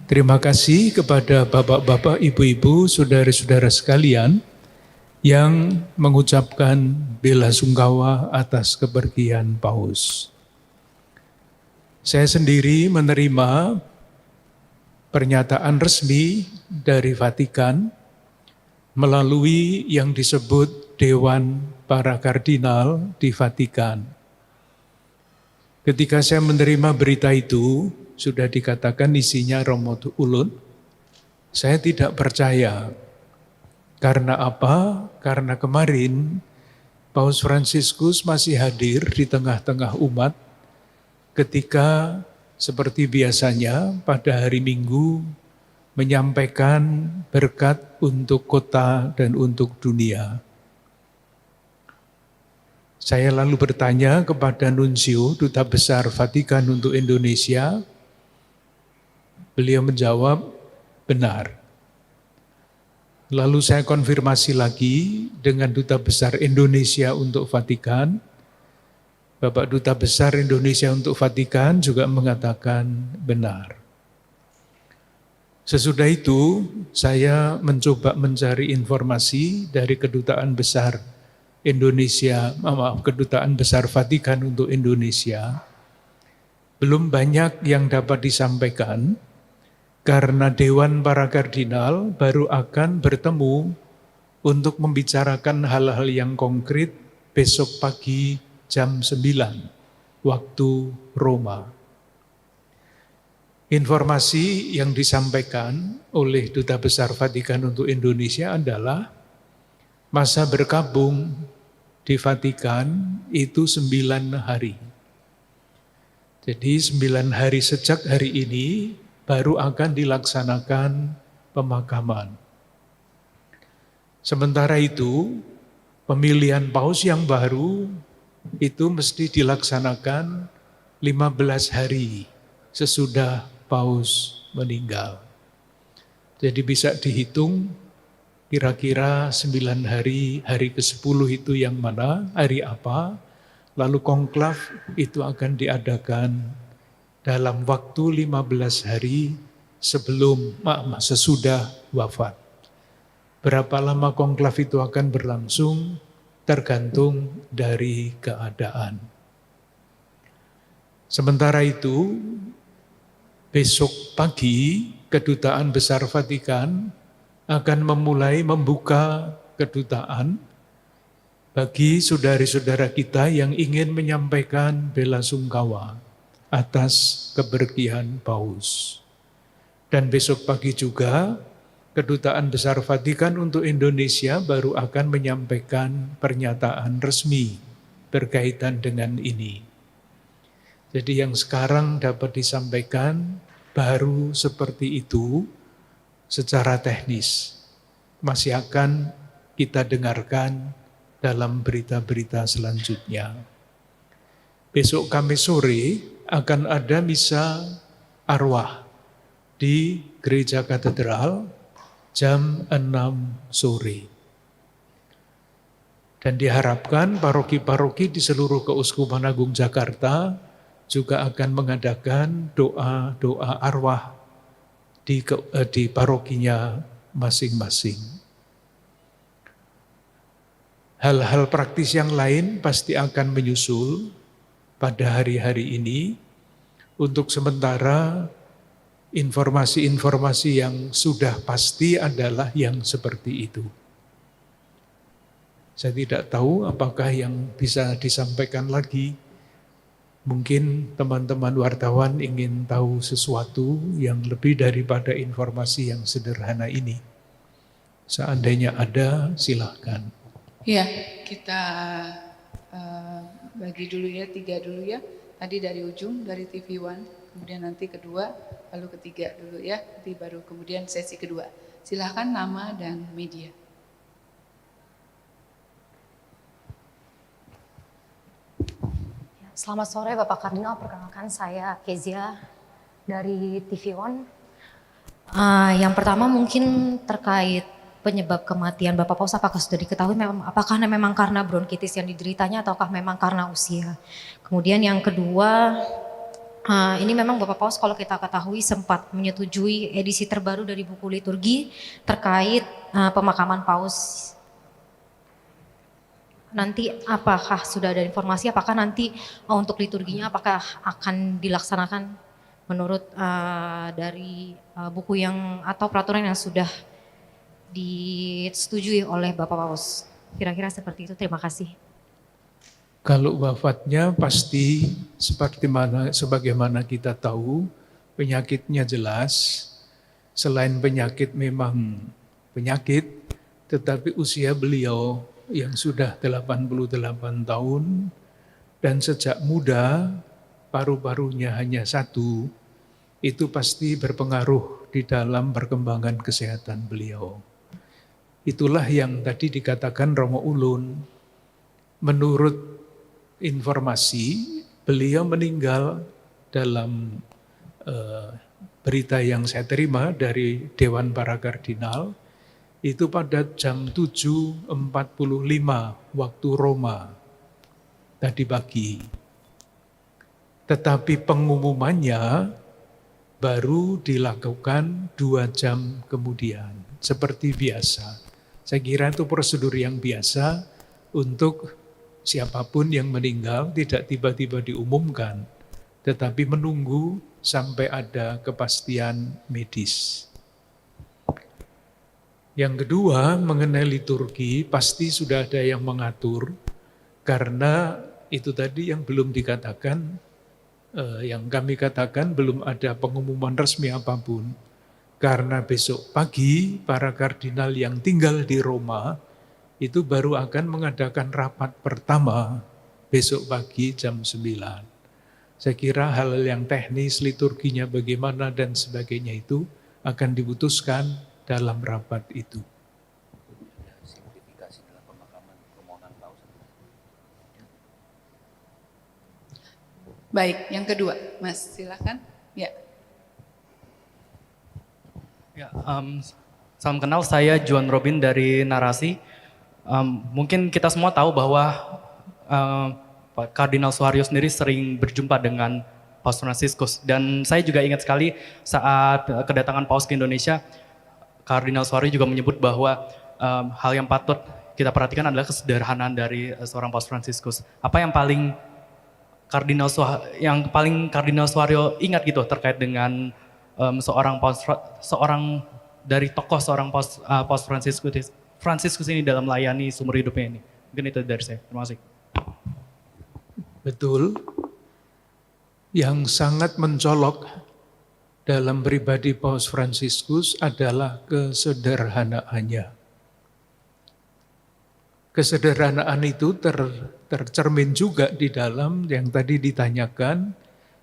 Terima kasih kepada bapak-bapak, ibu-ibu, saudara-saudara sekalian yang mengucapkan bela sungkawa atas kepergian Paus. Saya sendiri menerima pernyataan resmi dari Vatikan melalui yang disebut Dewan Para Kardinal di Vatikan. Ketika saya menerima berita itu, sudah dikatakan isinya Romo Ulun, saya tidak percaya. Karena apa? Karena kemarin Paus Fransiskus masih hadir di tengah-tengah umat ketika seperti biasanya pada hari Minggu menyampaikan berkat untuk kota dan untuk dunia. Saya lalu bertanya kepada Nuncio, Duta Besar Vatikan untuk Indonesia. Beliau menjawab, benar. Lalu saya konfirmasi lagi dengan Duta Besar Indonesia untuk Vatikan. Bapak Duta Besar Indonesia untuk Vatikan juga mengatakan benar. Sesudah itu, saya mencoba mencari informasi dari Kedutaan Besar Kedutaan Besar Vatikan untuk Indonesia. Belum banyak yang dapat disampaikan, karena Dewan Para Kardinal baru akan bertemu untuk membicarakan hal-hal yang konkret besok pagi jam 9 waktu Roma. Informasi yang disampaikan oleh Duta Besar Vatikan untuk Indonesia adalah masa berkabung di Vatikan itu 9 hari. Jadi 9 hari sejak hari ini baru akan dilaksanakan pemakaman. Sementara itu, pemilihan paus yang baru itu mesti dilaksanakan 15 hari sesudah paus meninggal. Jadi bisa dihitung kira-kira 9 hari, hari ke-10 itu yang mana, hari apa, lalu konklav itu akan diadakan dalam waktu 15 hari sesudah wafat. Berapa lama konklav itu akan berlangsung tergantung dari keadaan. Sementara itu, besok pagi Kedutaan Besar Vatikan akan memulai membuka kedutaan bagi saudara-saudara kita yang ingin menyampaikan bela sungkawa atas kepergian Paus. Dan besok pagi juga Kedutaan Besar Vatikan untuk Indonesia baru akan menyampaikan pernyataan resmi berkaitan dengan ini. Jadi yang sekarang dapat disampaikan baru seperti itu secara teknis. Masih akan kita dengarkan dalam berita-berita selanjutnya. Besok Kamis sore akan ada misa arwah di Gereja Katedral jam 6 sore. Dan diharapkan paroki-paroki di seluruh Keuskupan Agung Jakarta juga akan mengadakan doa-doa arwah di parokinya masing-masing. Hal-hal praktis yang lain pasti akan menyusul pada hari-hari ini. Untuk sementara, informasi-informasi yang sudah pasti adalah yang seperti itu. Saya tidak tahu apakah yang bisa disampaikan lagi. Mungkin teman-teman wartawan ingin tahu sesuatu yang lebih daripada informasi yang sederhana ini. Seandainya ada, silakan. Ya, kita bagi dulu ya, 3 dulu ya. Tadi dari ujung, dari TV One, kemudian nanti kedua, lalu ketiga dulu ya. Nanti baru kemudian sesi kedua. Silakan nama dan media. Selamat sore Bapak Kardinal, perkenalkan saya Kezia dari TV One. Yang pertama mungkin terkait penyebab kematian Bapak Paus, apakah sudah diketahui apakah memang karena bronkitis yang dideritanya ataukah memang karena usia? Kemudian yang kedua, Ini memang Bapak Paus kalau kita ketahui sempat menyetujui edisi terbaru dari buku liturgi terkait pemakaman Paus. Nanti apakah sudah ada informasi, apakah nanti untuk liturginya apakah akan dilaksanakan menurut dari buku yang atau peraturan yang sudah disetujui oleh Bapak Paus? Kira-kira seperti itu, terima kasih. Kalau wafatnya pasti sebagaimana kita tahu, penyakitnya jelas. Selain penyakit memang penyakit, tetapi usia beliau yang sudah 88 tahun dan sejak muda paru-parunya hanya satu, itu pasti berpengaruh di dalam perkembangan kesehatan beliau. Itulah yang tadi dikatakan Romo Ulun. Menurut informasi, beliau meninggal dalam berita yang saya terima dari Dewan Para Kardinal, itu pada jam 7.45 waktu Roma tadi pagi. Tetapi pengumumannya baru dilakukan 2 jam kemudian, seperti biasa. Saya kira itu prosedur yang biasa untuk siapapun yang meninggal, tidak tiba-tiba diumumkan, tetapi menunggu sampai ada kepastian medis. Yang kedua, mengenai liturgi, pasti sudah ada yang mengatur, karena itu tadi yang belum dikatakan, yang kami katakan belum ada pengumuman resmi apapun, karena besok pagi para kardinal yang tinggal di Roma itu baru akan mengadakan rapat pertama besok pagi jam 9. Saya kira hal yang teknis, liturginya bagaimana dan sebagainya itu akan diputuskan dalam rapat itu. Baik, yang kedua, Mas, silakan. Ya. Ya, salam kenal, saya Juan Robin dari Narasi. Mungkin kita semua tahu bahwa Pak Kardinal Suharyo sendiri sering berjumpa dengan Paus Fransiskus. Dan saya juga ingat sekali saat kedatangan Paus ke Indonesia, Kardinal Suharyo juga menyebut bahwa hal yang patut kita perhatikan adalah kesederhanaan dari seorang Paus Fransiskus. Apa yang paling Kardinal Suharyo ingat gitu terkait dengan seorang Paus Fransiskus ini dalam melayani seumur hidupnya ini. Mungkin itu dari saya. Terima kasih. Betul. Yang sangat mencolok dalam pribadi Paus Fransiskus adalah kesederhanaannya. Kesederhanaan itu tercermin juga di dalam yang tadi ditanyakan,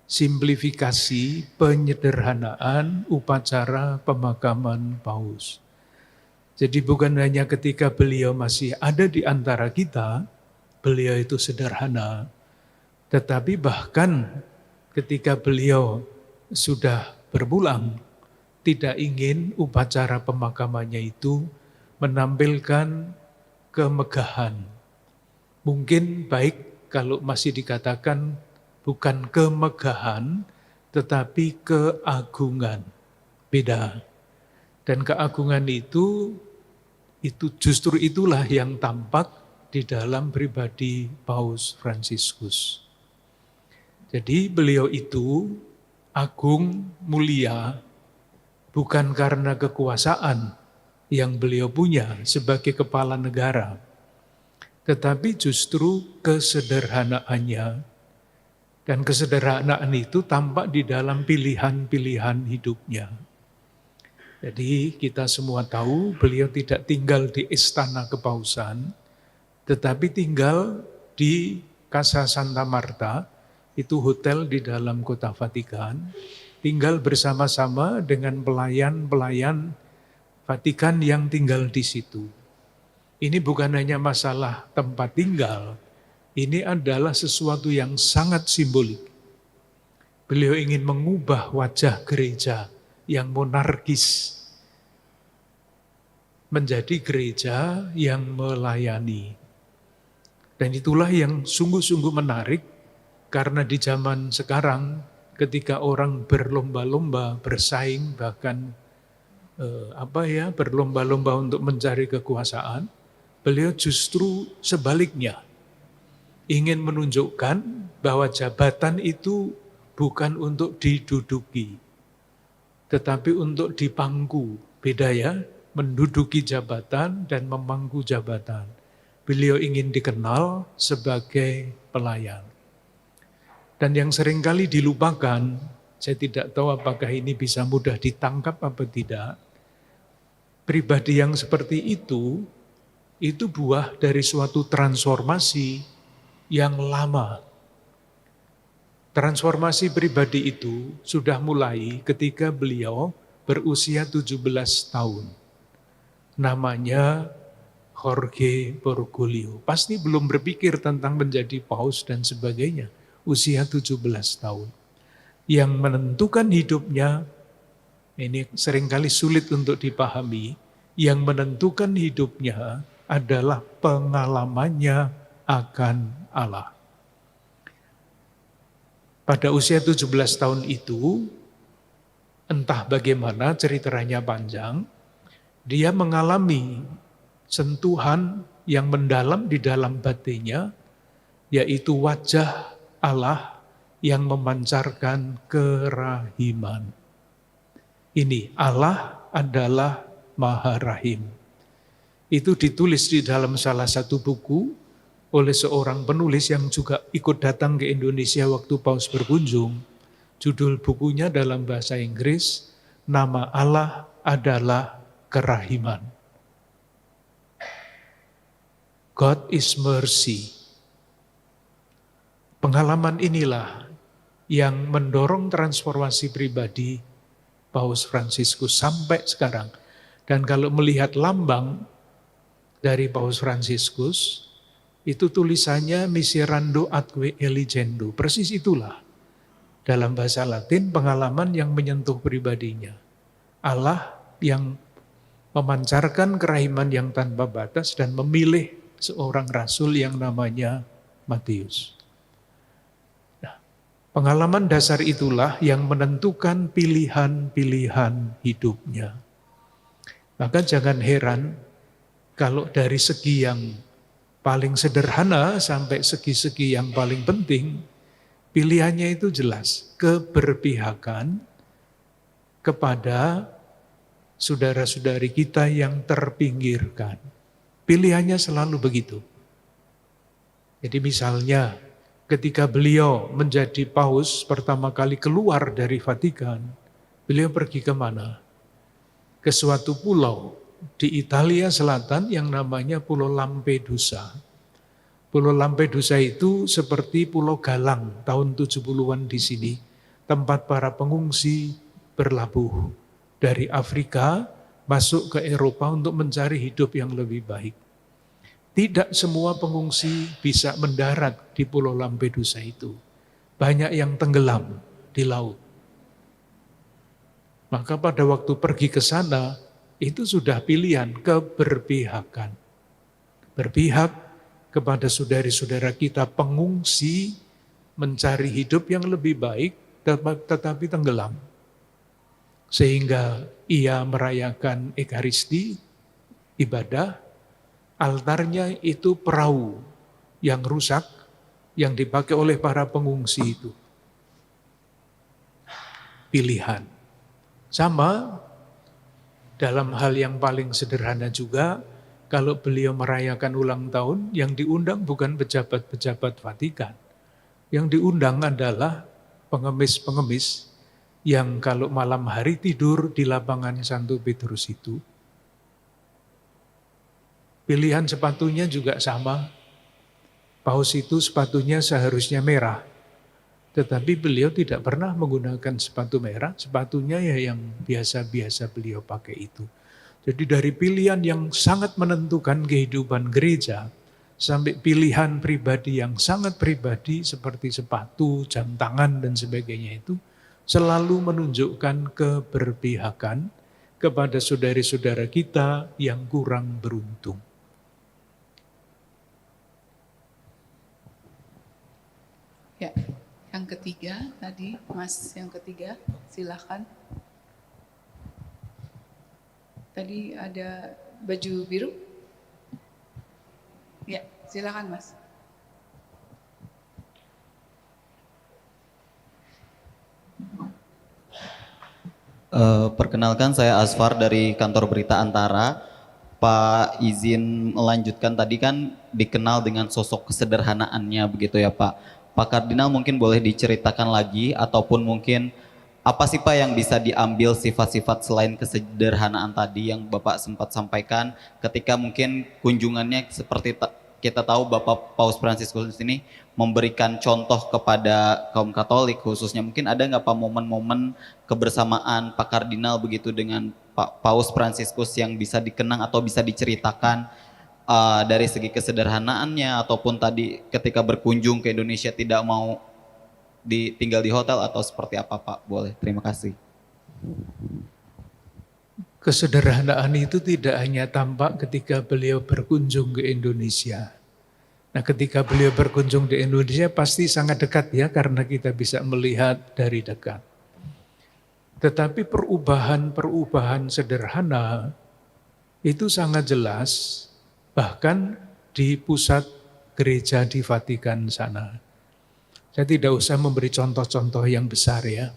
simplifikasi penyederhanaan upacara pemakaman Paus. Jadi bukan hanya ketika beliau masih ada di antara kita, beliau itu sederhana, tetapi bahkan ketika beliau sudah berpulang, tidak ingin upacara pemakamannya itu menampilkan kemegahan. Mungkin baik kalau masih dikatakan bukan kemegahan, tetapi keagungan. Beda. Dan keagungan itu justru itulah yang tampak di dalam pribadi Paus Fransiskus. Jadi beliau itu agung, mulia, bukan karena kekuasaan yang beliau punya sebagai kepala negara, tetapi justru kesederhanaannya. Dan kesederhanaan itu tampak di dalam pilihan-pilihan hidupnya. Jadi kita semua tahu beliau tidak tinggal di istana kepausan, tetapi tinggal di Casa Santa Marta, itu hotel di dalam kota Vatikan, tinggal bersama-sama dengan pelayan-pelayan Vatikan yang tinggal di situ. Ini bukan hanya masalah tempat tinggal, ini adalah sesuatu yang sangat simbolik. Beliau ingin mengubah wajah gereja yang monarkis menjadi gereja yang melayani. Dan itulah yang sungguh-sungguh menarik, karena di zaman sekarang ketika orang berlomba-lomba, bersaing, bahkan berlomba-lomba untuk mencari kekuasaan, beliau justru sebaliknya ingin menunjukkan bahwa jabatan itu bukan untuk diduduki, tetapi untuk dipangku. Beda ya, menduduki jabatan dan memangku jabatan. Beliau ingin dikenal sebagai pelayan. Dan yang seringkali dilupakan, saya tidak tahu apakah ini bisa mudah ditangkap apa tidak, pribadi yang seperti itu buah dari suatu transformasi yang lama. Transformasi pribadi itu sudah mulai ketika beliau berusia 17 tahun. Namanya Jorge Bergoglio. Pasti belum berpikir tentang menjadi paus dan sebagainya. Usia 17 tahun. Yang menentukan hidupnya, ini seringkali sulit untuk dipahami, yang menentukan hidupnya adalah pengalamannya akan Allah. Pada usia 17 tahun itu, entah bagaimana ceritanya panjang, dia mengalami sentuhan yang mendalam di dalam batinnya, yaitu wajah Allah yang memancarkan kerahiman. Ini Allah adalah Maha Rahim. Itu ditulis di dalam salah satu buku oleh seorang penulis yang juga ikut datang ke Indonesia waktu Paus berkunjung. Judul bukunya dalam bahasa Inggris, Nama Allah adalah Kerahiman. God is mercy. Pengalaman inilah yang mendorong transformasi pribadi Paus Fransiskus sampai sekarang. Dan kalau melihat lambang dari Paus Fransiskus, itu tulisannya Miserando atque eligendo. Persis itulah. Dalam bahasa Latin, pengalaman yang menyentuh pribadinya. Allah yang memancarkan kerahiman yang tanpa batas dan memilih seorang rasul yang namanya Matius. Nah, pengalaman dasar itulah yang menentukan pilihan-pilihan hidupnya. Maka jangan heran kalau dari segi yang paling sederhana sampai segi-segi yang paling penting, pilihannya itu jelas, keberpihakan kepada saudara-saudari kita yang terpinggirkan. Pilihannya selalu begitu. Jadi misalnya ketika beliau menjadi paus pertama kali keluar dari Vatikan, beliau pergi ke mana? Ke suatu pulau di Italia Selatan yang namanya Pulau Lampedusa. Pulau Lampedusa itu seperti Pulau Galang tahun 70-an di sini, tempat para pengungsi berlabuh dari Afrika masuk ke Eropa untuk mencari hidup yang lebih baik. Tidak semua pengungsi bisa mendarat di Pulau Lampedusa itu. Banyak yang tenggelam di laut. Maka pada waktu pergi ke sana, itu sudah pilihan keberpihakan. Berpihak kepada saudara-saudara kita pengungsi mencari hidup yang lebih baik tetapi tenggelam. Sehingga ia merayakan Ekaristi, ibadah, altarnya itu perahu yang rusak yang dipakai oleh para pengungsi itu. Pilihan. Sama dalam hal yang paling sederhana juga, kalau beliau merayakan ulang tahun, yang diundang bukan pejabat-pejabat Vatikan. Yang diundang adalah pengemis-pengemis yang kalau malam hari tidur di lapangan Santo Petrus itu. Pilihan sepatunya juga sama. Paus itu sepatunya seharusnya merah. Tetapi beliau tidak pernah menggunakan sepatu merah, sepatunya ya yang biasa-biasa beliau pakai itu. Jadi dari pilihan yang sangat menentukan kehidupan gereja, sampai pilihan pribadi yang sangat pribadi seperti sepatu, jam tangan dan sebagainya itu, selalu menunjukkan keberpihakan kepada saudara-saudara kita yang kurang beruntung. Ya. Yang ketiga tadi, Mas yang ketiga, silakan. Tadi ada baju biru. Ya, silakan Mas. Perkenalkan saya Asfar dari kantor berita Antara. Pak izin melanjutkan, tadi kan dikenal dengan sosok kesederhanaannya begitu ya Pak. Pak Kardinal mungkin boleh diceritakan lagi ataupun mungkin apa sih Pak yang bisa diambil sifat-sifat selain kesederhanaan tadi yang Bapak sempat sampaikan ketika mungkin kunjungannya seperti kita tahu Bapak Paus Fransiskus ini memberikan contoh kepada kaum Katolik khususnya, mungkin ada nggak Pak momen-momen kebersamaan Pak Kardinal begitu dengan Pak Paus Fransiskus yang bisa dikenang atau bisa diceritakan dari segi kesederhanaannya ataupun tadi ketika berkunjung ke Indonesia tidak mau tinggal di hotel atau seperti apa Pak? Boleh, terima kasih. Kesederhanaan itu tidak hanya tampak ketika beliau berkunjung ke Indonesia. Nah, ketika beliau berkunjung di Indonesia pasti sangat dekat ya, karena kita bisa melihat dari dekat. Tetapi perubahan-perubahan sederhana itu sangat jelas, bahkan di pusat gereja di Vatikan sana. Saya tidak usah memberi contoh-contoh yang besar ya.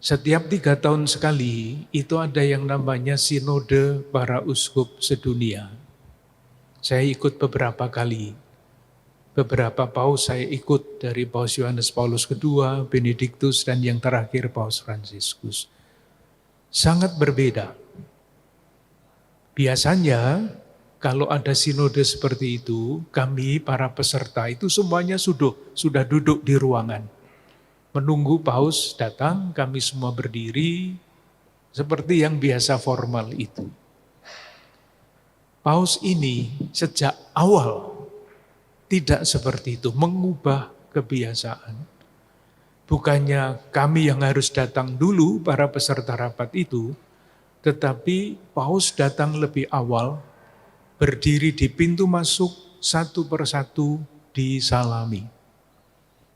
Setiap 3 tahun sekali itu ada yang namanya Sinode para Uskup sedunia. Saya ikut beberapa kali. Beberapa paus saya ikut, dari Paus Yohanes Paulus II, Benediktus, dan yang terakhir Paus Fransiskus. Sangat berbeda. Biasanya kalau ada sinode seperti itu, kami para peserta itu semuanya sudah duduk di ruangan. Menunggu paus datang, kami semua berdiri seperti yang biasa formal itu. Paus ini sejak awal tidak seperti itu, mengubah kebiasaan. Bukannya kami yang harus datang dulu, para peserta rapat itu, tetapi paus datang lebih awal, berdiri di pintu masuk, satu persatu disalami.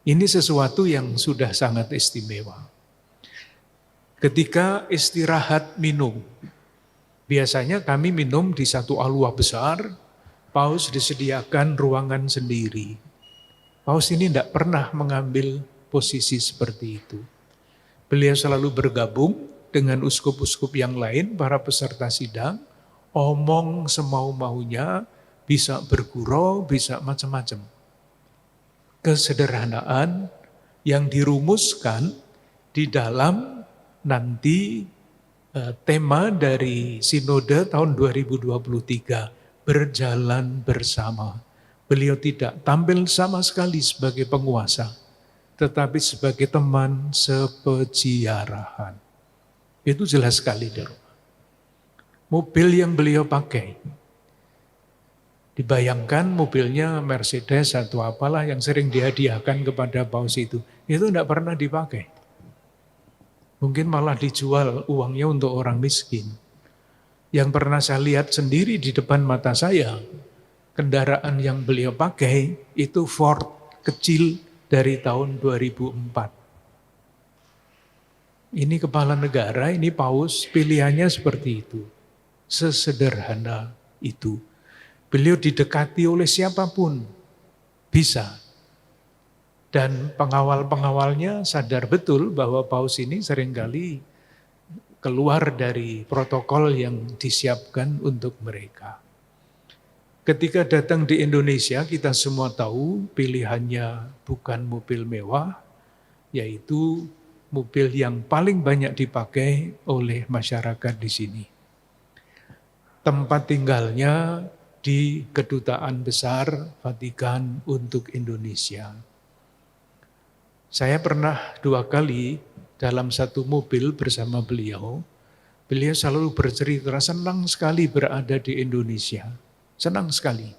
Ini sesuatu yang sudah sangat istimewa. Ketika istirahat minum, biasanya kami minum di satu aula besar, paus disediakan ruangan sendiri. Paus ini tidak pernah mengambil posisi seperti itu. Beliau selalu bergabung dengan uskup-uskup yang lain, para peserta sidang, omong semau-maunya, bisa bergurau, bisa macam-macam. Kesederhanaan yang dirumuskan di dalam nanti tema dari Sinode tahun 2023, berjalan bersama. Beliau tidak tampil sama sekali sebagai penguasa, tetapi sebagai teman sepeziarahan. Itu jelas sekali di rumah. Mobil yang beliau pakai, dibayangkan mobilnya Mercedes atau apalah yang sering dihadiahkan kepada paus itu tidak pernah dipakai. Mungkin malah dijual uangnya untuk orang miskin. Yang pernah saya lihat sendiri di depan mata saya, kendaraan yang beliau pakai itu Ford kecil dari tahun 2004. Ini kepala negara, ini paus, pilihannya seperti itu. Sesederhana itu. Beliau didekati oleh siapapun, bisa. Dan pengawal-pengawalnya sadar betul bahwa paus ini seringkali keluar dari protokol yang disiapkan untuk mereka. Ketika datang di Indonesia, kita semua tahu pilihannya bukan mobil mewah, yaitu mobil yang paling banyak dipakai oleh masyarakat di sini. Tempat tinggalnya di Kedutaan Besar Vatikan untuk Indonesia. Saya pernah 2 kali dalam satu mobil bersama beliau. Beliau selalu bercerita, senang sekali berada di Indonesia. Senang sekali.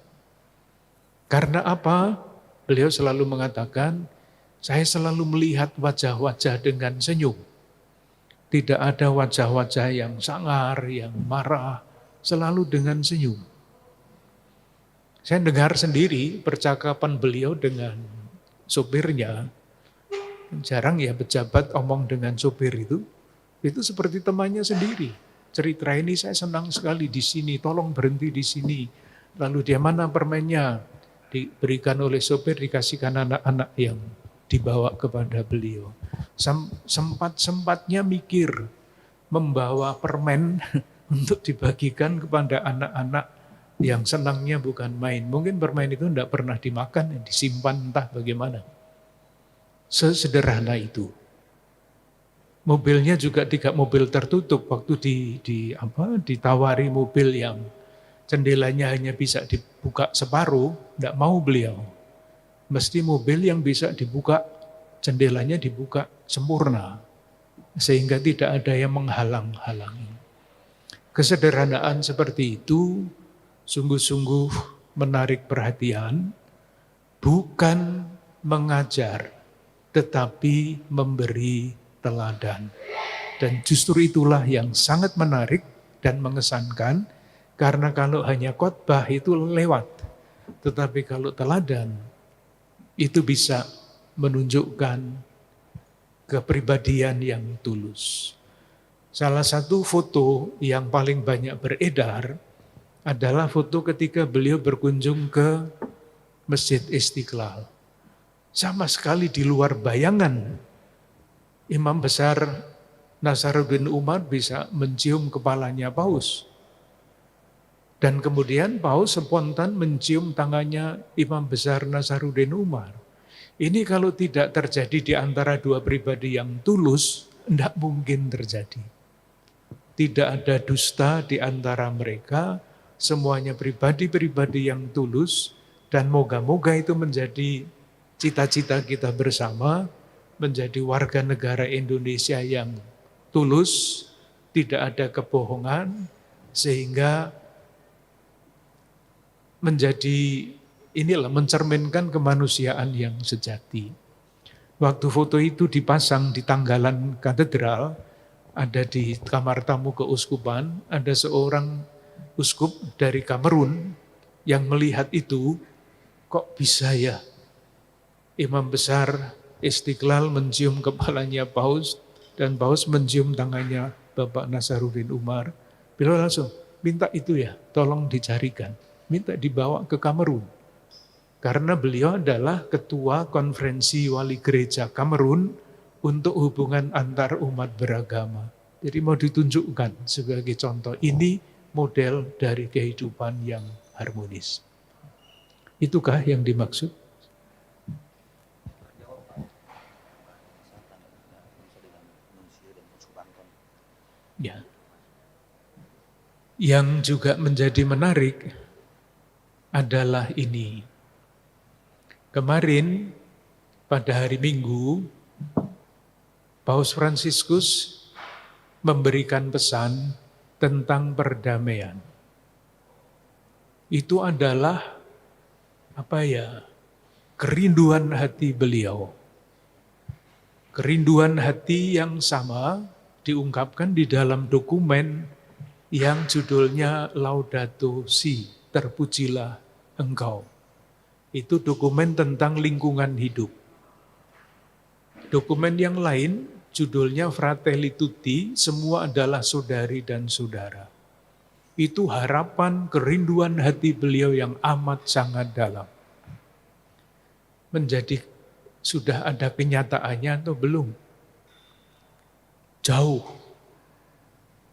Karena apa? Beliau selalu mengatakan, saya selalu melihat wajah-wajah dengan senyum. Tidak ada wajah-wajah yang sangar, yang marah, selalu dengan senyum. Saya dengar sendiri percakapan beliau dengan sopirnya. Jarang ya pejabat omong dengan sopir itu seperti temannya sendiri. Cerita ini saya senang sekali di sini, tolong berhenti di sini. Lalu dia mana permennya? Diberikan oleh sopir, dikasihkan anak-anak yang dibawa kepada beliau. Sempat-sempatnya mikir membawa permen untuk dibagikan kepada anak-anak yang senangnya bukan main. Mungkin permen itu tidak pernah dimakan, disimpan entah bagaimana. Sesederhana itu. Mobilnya juga tidak mobil tertutup. Waktu ditawari mobil yang jendelanya hanya bisa dibuka separuh, tidak mau beliau. Mesti mobil yang bisa dibuka, jendelanya dibuka sempurna. Sehingga tidak ada yang menghalang-halangi. Kesederhanaan seperti itu sungguh-sungguh menarik perhatian, bukan mengajar, tetapi memberi teladan. Dan justru itulah yang sangat menarik dan mengesankan, karena kalau hanya khotbah itu lewat. Tetapi kalau teladan, itu bisa menunjukkan kepribadian yang tulus. Salah satu foto yang paling banyak beredar adalah foto ketika beliau berkunjung ke Masjid Istiqlal. Sama sekali di luar bayangan Imam Besar Nasaruddin Umar bisa mencium kepalanya Paus. Dan kemudian Paus spontan mencium tangannya Imam Besar Nasaruddin Umar. Ini kalau tidak terjadi di antara dua pribadi yang tulus, tidak mungkin terjadi. Tidak ada dusta di antara mereka, semuanya pribadi-pribadi yang tulus, dan moga-moga itu menjadi cita-cita kita bersama, menjadi warga negara Indonesia yang tulus, tidak ada kebohongan, sehingga menjadi mencerminkan kemanusiaan yang sejati. Waktu foto itu dipasang di tanggalan katedral, ada di kamar tamu keuskupan, ada seorang uskup dari Kamerun yang melihat itu, kok bisa ya Imam Besar Istiqlal mencium kepalanya Paus, dan Paus mencium tangannya Bapak Nasaruddin Umar. Beliau langsung minta itu ya, tolong dicarikan, minta dibawa ke Kamerun. Karena beliau adalah ketua konferensi wali gereja Kamerun untuk hubungan antar umat beragama. Jadi mau ditunjukkan sebagai contoh, ini model dari kehidupan yang harmonis. Itukah yang dimaksud? Ya. Yang juga menjadi menarik adalah ini. Kemarin pada hari Minggu, Paus Fransiskus memberikan pesan tentang perdamaian. Itu adalah kerinduan hati beliau. Kerinduan hati yang sama diungkapkan di dalam dokumen yang judulnya Laudato Si, terpujilah engkau. Itu dokumen tentang lingkungan hidup. Dokumen yang lain judulnya Fratelli Tutti, semua adalah saudari dan saudara. Itu harapan, kerinduan hati beliau yang amat sangat dalam. Menjadi sudah ada kenyataannya atau belum? Jauh.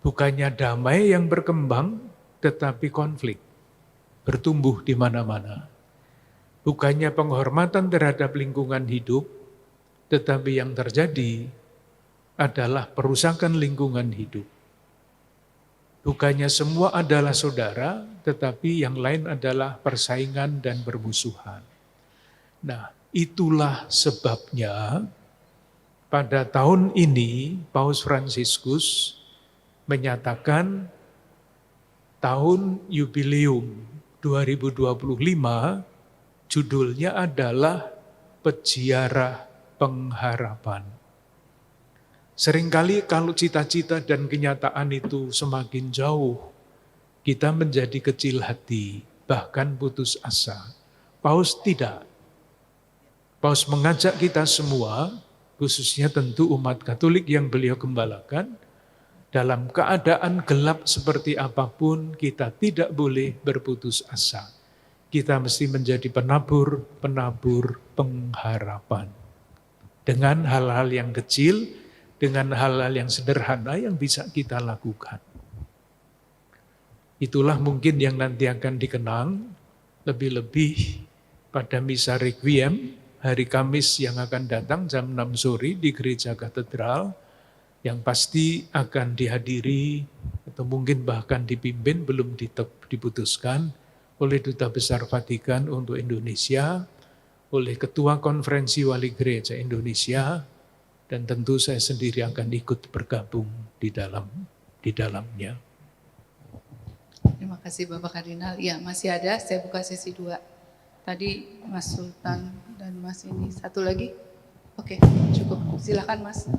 Bukannya damai yang berkembang, tetapi konflik bertumbuh di mana-mana. Bukannya penghormatan terhadap lingkungan hidup, tetapi yang terjadi adalah perusakan lingkungan hidup. Bukannya semua adalah saudara, tetapi yang lain adalah persaingan dan bermusuhan. Nah, itulah sebabnya pada tahun ini Paus Fransiskus menyatakan tahun yubileum 2025 judulnya adalah Peziarah Pengharapan. Seringkali kalau cita-cita dan kenyataan itu semakin jauh, kita menjadi kecil hati, bahkan putus asa. Paus tidak. Paus mengajak kita semua, khususnya tentu umat Katolik yang beliau gembalakan, dalam keadaan gelap seperti apapun kita tidak boleh berputus asa. Kita mesti menjadi penabur pengharapan. Dengan hal-hal yang kecil, dengan hal-hal yang sederhana yang bisa kita lakukan. Itulah mungkin yang nanti akan dikenang, lebih-lebih pada Misa Requiem, hari Kamis yang akan datang jam 6 sore di Gereja Katedral, yang pasti akan dihadiri atau mungkin bahkan dipimpin, belum diputuskan, oleh Duta Besar Vatikan untuk Indonesia, oleh Ketua Konferensi Wali Gereja Indonesia, dan tentu saya sendiri akan ikut bergabung di dalamnya. Terima kasih Bapak Kardinal. Ya, masih ada, saya buka sesi 2. Tadi Mas Sultan dan Mas ini, satu lagi. Oke, cukup. Silakan Mas.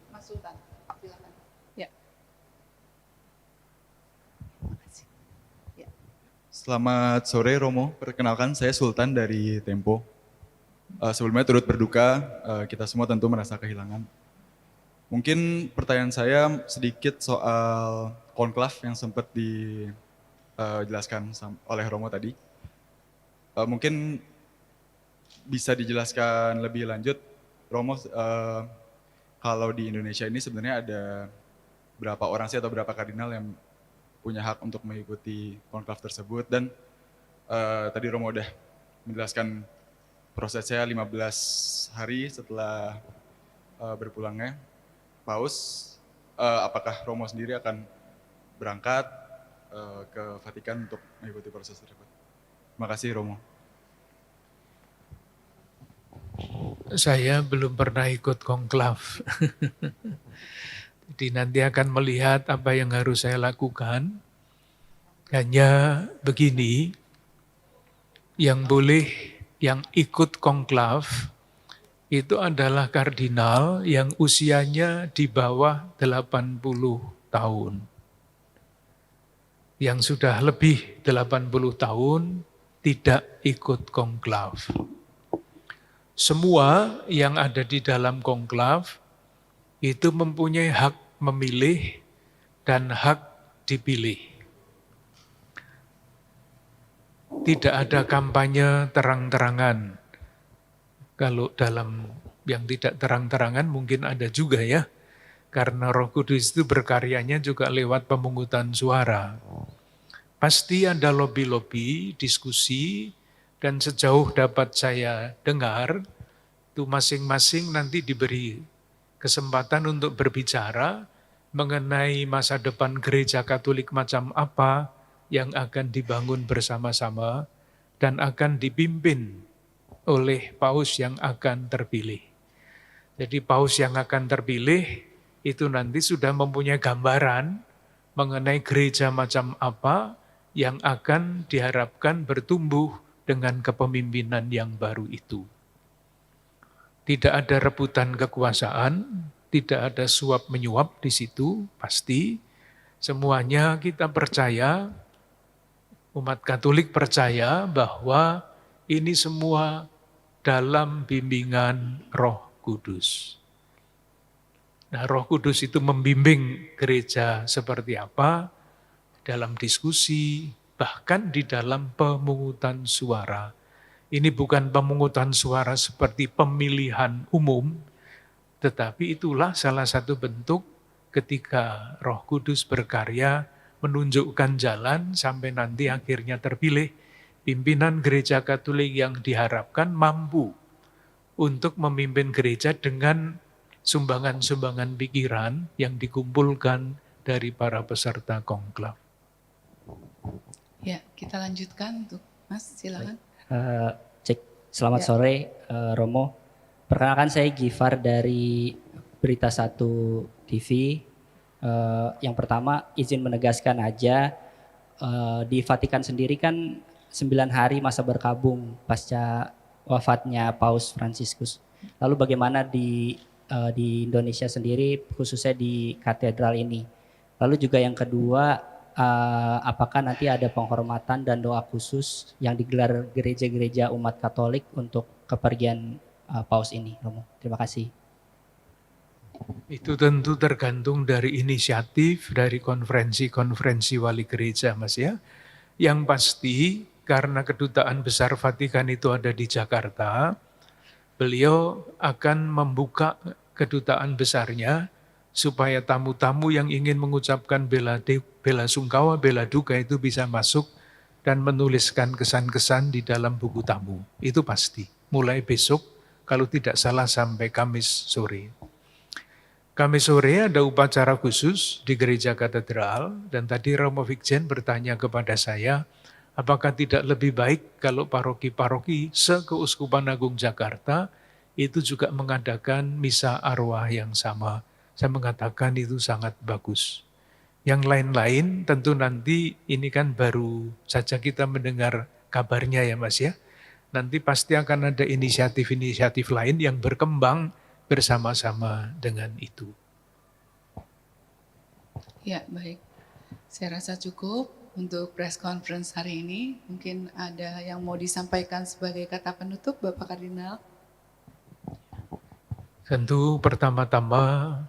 Mas Sultan, silakan. Ya. Terima kasih. Ya. Selamat sore Romo, perkenalkan saya Sultan dari Tempo. Sebelumnya turut berduka, kita semua tentu merasa kehilangan. Mungkin pertanyaan saya sedikit soal konklav yang sempat dijelaskan oleh Romo tadi. Mungkin bisa dijelaskan lebih lanjut, Romo, kalau di Indonesia ini sebenarnya ada berapa orang sih atau berapa kardinal yang punya hak untuk mengikuti konklav tersebut, dan tadi Romo udah menjelaskan prosesnya 15 hari setelah berpulangnya Paus. Apakah Romo sendiri akan berangkat ke Vatikan untuk mengikuti proses tersebut? Terima kasih Romo. Saya belum pernah ikut konklav. Jadi nanti akan melihat apa yang harus saya lakukan. Hanya begini, yang ikut konklav itu adalah kardinal yang usianya di bawah 80 tahun. Yang sudah lebih 80 tahun tidak ikut konklav. Semua yang ada di dalam konklav itu mempunyai hak memilih dan hak dipilih. Tidak ada kampanye terang-terangan. Kalau dalam yang tidak terang-terangan mungkin ada juga ya. Karena Roh Kudus itu berkaryanya juga lewat pemungutan suara. Pasti ada lobby-lobby, diskusi, dan sejauh dapat saya dengar, itu masing-masing nanti diberi kesempatan untuk berbicara mengenai masa depan gereja Katolik macam apa yang akan dibangun bersama-sama dan akan dipimpin oleh Paus yang akan terpilih. Jadi Paus yang akan terpilih itu nanti sudah mempunyai gambaran mengenai gereja macam apa yang akan diharapkan bertumbuh dengan kepemimpinan yang baru itu. Tidak ada rebutan kekuasaan, tidak ada suap menyuap di situ, pasti. Semuanya kita percaya, umat Katolik percaya bahwa ini semua dalam bimbingan Roh Kudus. Nah, Roh Kudus itu membimbing gereja seperti apa dalam diskusi, bahkan di dalam pemungutan suara. Ini bukan pemungutan suara seperti pemilihan umum, tetapi itulah salah satu bentuk ketika Roh Kudus berkarya menunjukkan jalan sampai nanti akhirnya terpilih pimpinan gereja Katolik yang diharapkan mampu untuk memimpin gereja dengan sumbangan-sumbangan pikiran yang dikumpulkan dari para peserta konklav. Ya, kita lanjutkan untuk Mas, silakan. Selamat sore Romo. Perkenalkan saya Gifar dari Berita 1 TV. Yang pertama izin menegaskan aja, di Vatikan sendiri kan 9 hari masa berkabung pasca wafatnya Paus Fransiskus. Lalu bagaimana di Indonesia sendiri, khususnya di katedral ini? Lalu juga yang kedua, apakah nanti ada penghormatan dan doa khusus yang digelar gereja-gereja umat Katolik untuk kepergian Paus ini, Romo? Terima kasih. Itu tentu tergantung dari inisiatif dari konferensi-konferensi wali gereja, Mas ya. Yang pasti karena Kedutaan Besar Vatikan itu ada di Jakarta, beliau akan membuka kedutaan besarnya supaya tamu-tamu yang ingin mengucapkan bela sungkawa, bela duka itu bisa masuk dan menuliskan kesan-kesan di dalam buku tamu. Itu pasti. Mulai besok, kalau tidak salah sampai Kamis sore. Kamis sore ada upacara khusus di Gereja Katedral, dan tadi Romo Vikjen bertanya kepada saya, apakah tidak lebih baik kalau paroki-paroki se-Keuskupan Agung Jakarta itu juga mengadakan misa arwah yang sama. Saya mengatakan itu sangat bagus. Yang lain-lain tentu nanti ini kan baru saja kita mendengar kabarnya ya Mas ya. Nanti pasti akan ada inisiatif-inisiatif lain yang berkembang bersama-sama dengan itu. Ya, baik. Saya rasa cukup untuk press conference hari ini. Mungkin ada yang mau disampaikan sebagai kata penutup, Bapak Kardinal. Tentu pertama-tama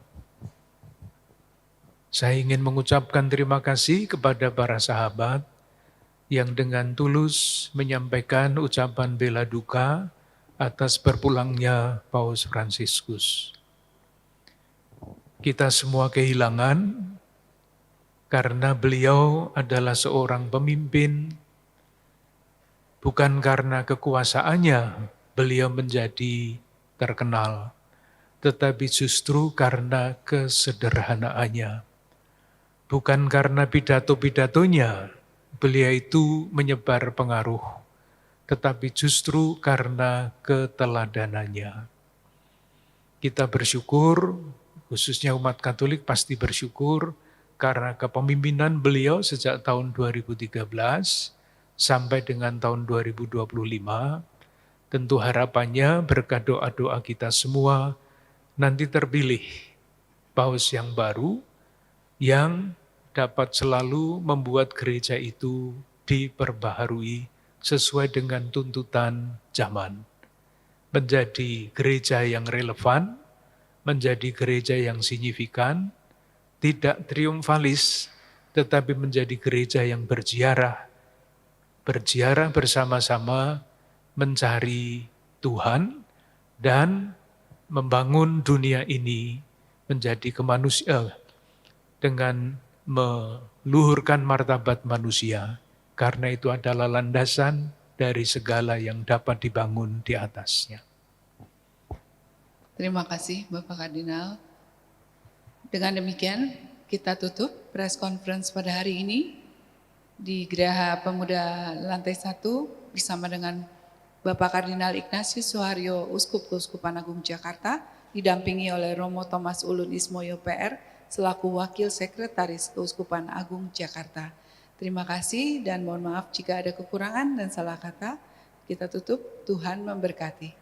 saya ingin mengucapkan terima kasih kepada para sahabat yang dengan tulus menyampaikan ucapan bela duka atas berpulangnya Paus Fransiskus. Kita semua kehilangan karena beliau adalah seorang pemimpin, bukan karena kekuasaannya beliau menjadi terkenal, tetapi justru karena kesederhanaannya. Bukan karena pidato-pidatonya beliau itu menyebar pengaruh, tetapi justru karena keteladanannya. Kita bersyukur, khususnya umat Katolik pasti bersyukur, karena kepemimpinan beliau sejak tahun 2013 sampai dengan tahun 2025, tentu harapannya berkat doa-doa kita semua, nanti terpilih Paus yang baru, yang dapat selalu membuat gereja itu diperbaharui sesuai dengan tuntutan zaman. Menjadi gereja yang relevan, menjadi gereja yang signifikan, tidak triumfalis, tetapi menjadi gereja yang berziarah bersama-sama mencari Tuhan dan membangun dunia ini menjadi kemanusiaan dengan meluhurkan martabat manusia, karena itu adalah landasan dari segala yang dapat dibangun di atasnya. Terima kasih Bapak Kardinal. Dengan demikian kita tutup press conference pada hari ini di Geraha Pemuda Lantai 1 bersama dengan Bapak Kardinal Ignatius Suharyo, Uskup Keuskupan Agung Jakarta, didampingi oleh Romo Thomas Ulun Ismoyo PR, selaku Wakil Sekretaris Keuskupan Agung Jakarta. Terima kasih dan mohon maaf jika ada kekurangan dan salah kata. Kita tutup, Tuhan memberkati.